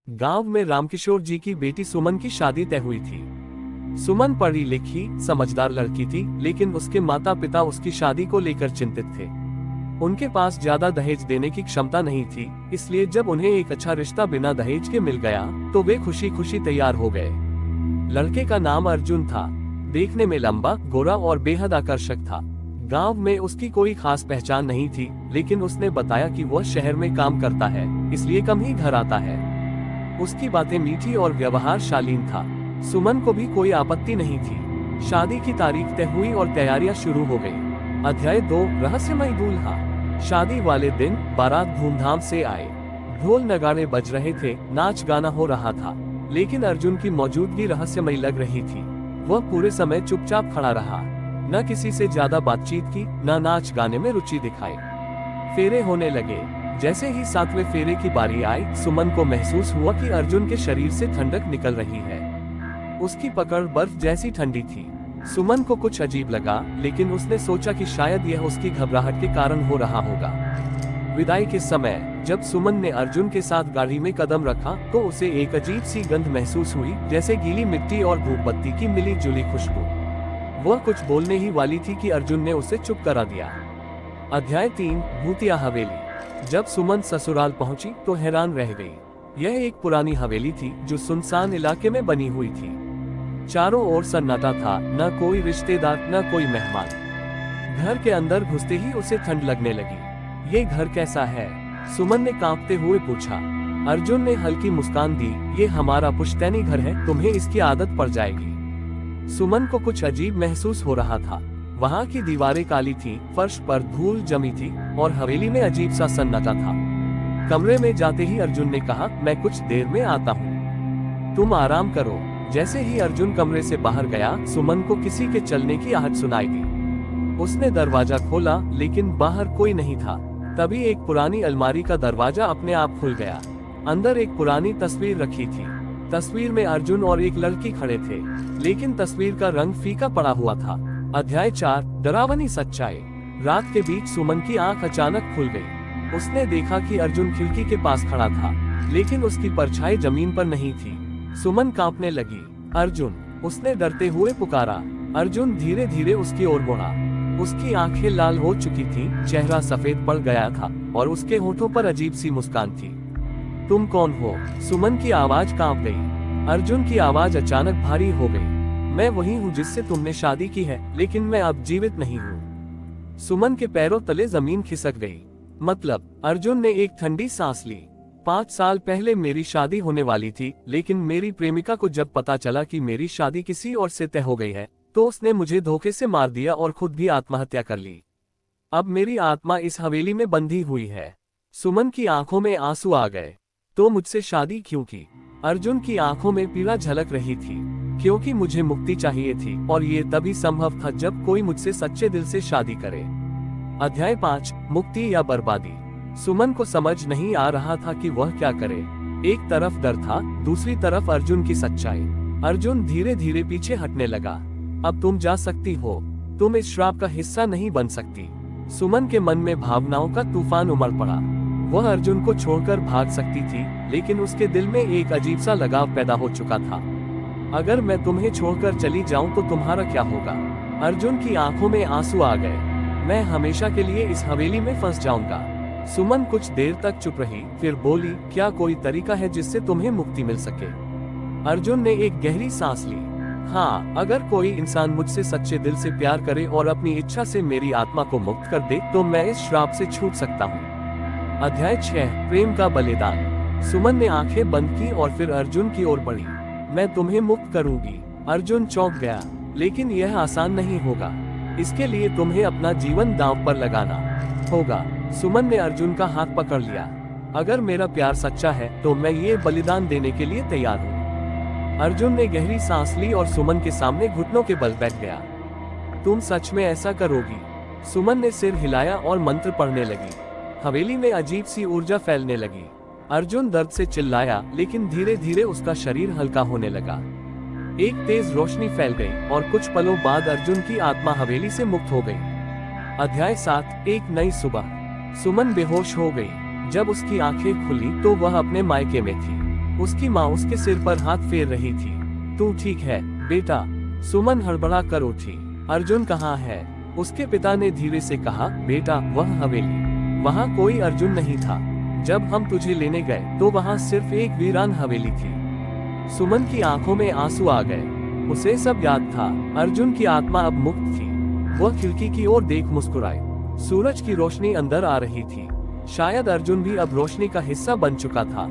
गांव में रामकिशोर जी की बेटी सुमन की शादी तय हुई थी। सुमन पढ़ी लिखी समझदार लड़की थी, लेकिन उसके माता पिता उसकी शादी को लेकर चिंतित थे। उनके पास ज्यादा दहेज देने की क्षमता नहीं थी, इसलिए जब उन्हें एक अच्छा रिश्ता बिना दहेज के मिल गया तो वे खुशी खुशी तैयार हो गए। लड़के का नाम अर्जुन था। देखने में लंबा, गोरा और बेहद आकर्षक था। गांव में उसकी कोई खास पहचान नहीं थी, लेकिन उसने बताया कि वह शहर में काम करता है, इसलिए कम ही घर आता है। उसकी बातें मीठी और व्यवहार शालीन था। सुमन को भी कोई आपत्ति नहीं थी। शादी की तारीख तय हुई और तैयारियां शुरू हो गई। अध्याय 2, रहस्यमय दूल्हा। शादी वाले दिन बारात धूमधाम से आए। ढोल नगाड़े बज रहे थे, नाच गाना हो रहा था, लेकिन अर्जुन की मौजूदगी रहस्यमय लग रही थी। वह पूरे समय चुपचाप खड़ा रहा, न किसी से ज्यादा बातचीत की, न नाच गाने में रुचि दिखाई। फेरे होने लगे। जैसे ही 7वें फेरे की बारी आई, सुमन को महसूस हुआ कि अर्जुन के शरीर से ठंडक निकल रही है। उसकी पकड़ बर्फ जैसी ठंडी थी। सुमन को कुछ अजीब लगा, लेकिन उसने सोचा कि शायद यह उसकी घबराहट के कारण हो रहा होगा। विदाई के समय जब सुमन ने अर्जुन के साथ गाड़ी में कदम रखा तो उसे एक अजीब सी गंध महसूस हुई, जैसे गीली मिट्टी और धूपबत्ती की मिली जुली खुशबू। वह कुछ बोलने ही वाली थी कि अर्जुन ने उसे चुप करा दिया। अध्याय 3, भूतिया हवेली। जब सुमन ससुराल पहुंची तो हैरान रह गई। यह एक पुरानी हवेली थी जो सुनसान इलाके में बनी हुई थी। चारों ओर सन्नाटा था, न कोई रिश्तेदार न कोई मेहमान। घर के अंदर घुसते ही उसे ठंड लगने लगी। ये घर कैसा है? सुमन ने कांपते हुए पूछा। अर्जुन ने हल्की मुस्कान दी। ये हमारा पुश्तैनी घर है, तुम्हें इसकी आदत पड़ जाएगी। सुमन को कुछ अजीब महसूस हो रहा था। वहाँ की दीवारें काली थी, फर्श पर धूल जमी थी और हवेली में अजीब सा सन्नाटा था। कमरे में जाते ही अर्जुन ने कहा, मैं कुछ देर में आता हूँ, तुम आराम करो। जैसे ही अर्जुन कमरे से बाहर गया, सुमन को किसी के चलने की आहट सुनाई दी। उसने दरवाजा खोला, लेकिन बाहर कोई नहीं था। तभी एक पुरानी अलमारी का दरवाजा अपने आप खुल गया। अंदर एक पुरानी तस्वीर रखी थी। तस्वीर में अर्जुन और एक लड़की खड़े थे, लेकिन तस्वीर का रंग फीका पड़ा हुआ था। अध्याय 4, डरावनी सच्चाई। रात के बीच सुमन की आंख अचानक खुल गई। उसने देखा कि अर्जुन खिड़की के पास खड़ा था, लेकिन उसकी परछाई जमीन पर नहीं थी। सुमन कांपने लगी। अर्जुन, उसने डरते हुए पुकारा। अर्जुन धीरे धीरे उसकी ओर मुड़ा। उसकी आंखें लाल हो चुकी थी, चेहरा सफेद पड़ गया था और उसके होठों पर अजीब सी मुस्कान थी। तुम कौन हो? सुमन की आवाज कांप गई। अर्जुन की आवाज अचानक भारी हो गई। मैं वही हूँ जिससे तुमने शादी की है, लेकिन मैं अब जीवित नहीं हूँ। सुमन के पैरों तले जमीन खिसक गई। मतलब? अर्जुन ने एक ठंडी सांस ली। 5 साल पहले मेरी शादी होने वाली थी, लेकिन मेरी प्रेमिका को जब पता चला कि मेरी शादी किसी और से तय हो गई है, तो उसने मुझे धोखे से मार दिया और खुद भी आत्महत्या कर ली। अब मेरी आत्मा इस हवेली में बंधी हुई है। सुमन की आंखों में आंसू आ गए। तो मुझसे शादी क्यों की? अर्जुन की आंखों में पीड़ा झलक रही थी। क्योंकि मुझे मुक्ति चाहिए थी, और ये तभी संभव था जब कोई मुझसे सच्चे दिल से शादी करे। अध्याय 5, मुक्ति या बर्बादी। सुमन को समझ नहीं आ रहा था कि वह क्या करे। एक तरफ डर था, दूसरी तरफ अर्जुन की सच्चाई। अर्जुन धीरे धीरे पीछे हटने लगा। अब तुम जा सकती हो, तुम इस श्राप का हिस्सा नहीं बन सकती। सुमन के मन में भावनाओं का तूफान उमड़ पड़ा। वह अर्जुन को छोड़कर भाग सकती थी, लेकिन उसके दिल में एक अजीब सा लगाव पैदा हो चुका था। अगर मैं तुम्हें छोड़कर चली जाऊं तो तुम्हारा क्या होगा? अर्जुन की आंखों में आंसू आ गए। मैं हमेशा के लिए इस हवेली में फंस जाऊंगा। सुमन कुछ देर तक चुप रही, फिर बोली, क्या कोई तरीका है जिससे तुम्हें मुक्ति मिल सके? अर्जुन ने एक गहरी सांस ली। हाँ, अगर कोई इंसान मुझसे सच्चे दिल से प्यार करे और अपनी इच्छा से मेरी आत्मा को मुक्त कर दे, तो मैं इस श्राप से छूट सकता हूँ। अध्याय 6, प्रेम का बलिदान। सुमन ने आंखें बंद की और फिर अर्जुन की ओर बढ़ी। मैं तुम्हें मुक्त करूंगी। अर्जुन चौंक गया। लेकिन यह आसान नहीं होगा। इसके लिए तुम्हें अपना जीवन दांव पर लगाना होगा। सुमन ने अर्जुन का हाथ पकड़ लिया। अगर मेरा प्यार सच्चा है तो मैं ये बलिदान देने के लिए तैयार हूँ। अर्जुन ने गहरी सांस ली और सुमन के सामने घुटनों के बल बैठ गया। तुम सच में ऐसा करोगी? सुमन ने सिर हिलाया और मंत्र पढ़ने लगी। हवेली में अजीब सी ऊर्जा फैलने लगी। अर्जुन दर्द से चिल्लाया, लेकिन धीरे धीरे उसका शरीर हल्का होने लगा। एक तेज रोशनी फैल गई और कुछ पलों बाद अर्जुन की आत्मा हवेली से मुक्त हो गई। अध्याय 7, एक नई सुबह। सुमन बेहोश हो गई। जब उसकी आंखें खुली तो वह अपने मायके में थी। उसकी माँ उसके सिर पर हाथ फेर रही थी। तू ठीक है बेटा? सुमन हड़बड़ा कर उठी। अर्जुन कहाँ है? उसके पिता ने धीरे से कहा, बेटा वह हवेली। वहाँ कोई अर्जुन नहीं था। जब हम तुझे लेने गए तो वहाँ सिर्फ एक वीरान हवेली थी। सुमन की आंखों में आंसू आ गए। उसे सब याद था। अर्जुन की आत्मा अब मुक्त थी। वह खिड़की की ओर देख मुस्कुराई। सूरज की रोशनी अंदर आ रही थी। शायद अर्जुन भी अब रोशनी का हिस्सा बन चुका था।